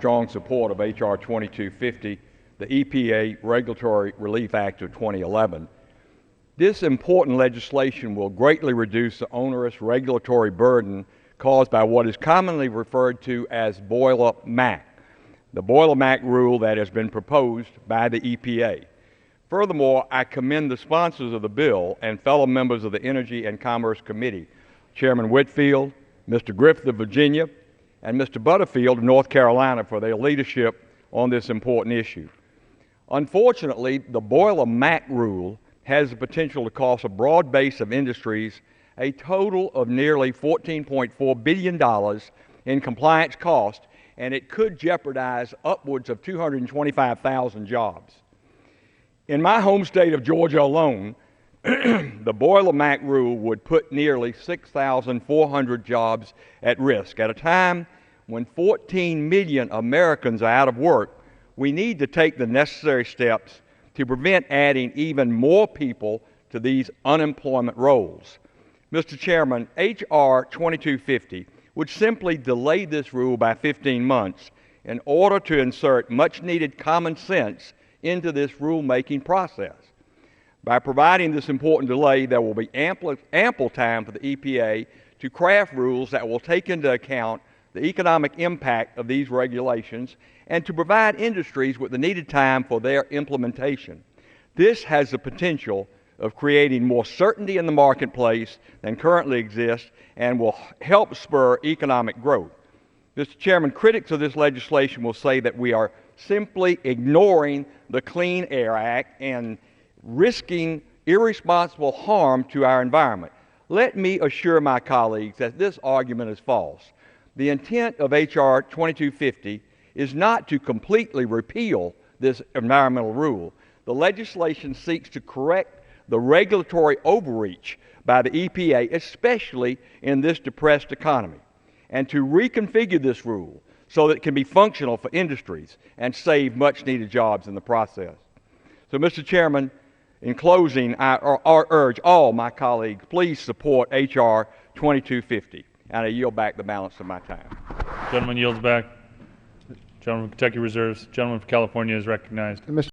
strong support of H.R. 2250, the EPA Regulatory Relief Act of 2011. This important legislation will greatly reduce the onerous regulatory burden caused by what is commonly referred to as boiler MACT, the boiler MACT rule that has been proposed by the EPA. Furthermore, I commend the sponsors of the bill and fellow members of the Energy and Commerce Committee, Chairman Whitfield, Mr. Griffith of Virginia, and Mr. Butterfield of North Carolina for their leadership on this important issue. Unfortunately, the boiler MACT rule has the potential to cost a broad base of industries a total of nearly $14.4 billion in compliance costs, and it could jeopardize upwards of 225,000 jobs. In my home state of Georgia alone, the boiler MACT rule would put nearly 6,400 jobs at risk. At a time when 14 million Americans are out of work, we need to take the necessary steps to prevent adding even more people to these unemployment rolls. Mr. Chairman, H.R. 2250 would simply delay this rule by 15 months in order to insert much-needed common sense into this rulemaking process. By providing this important delay, there will be ample time for the EPA to craft rules that will take into account the economic impact of these regulations and to provide industries with the needed time for their implementation. This has the potential of creating more certainty in the marketplace than currently exists and will help spur economic growth. Mr. Chairman, critics of this legislation will say that we are simply ignoring the Clean Air Act and risking irresponsible harm to our environment. Let me assure my colleagues that this argument is false. The intent of H.R. 2250 is not to completely repeal this environmental rule. The legislation seeks to correct the regulatory overreach by the EPA, especially in this depressed economy, and to reconfigure this rule so that it can be functional for industries and save much-needed jobs in the process. So, Mr. Chairman, in closing, I urge all my colleagues, please support H.R. 2250, and I yield back the balance of my time. Gentleman yields back. Gentleman from Kentucky reserves. Gentleman from California is recognized.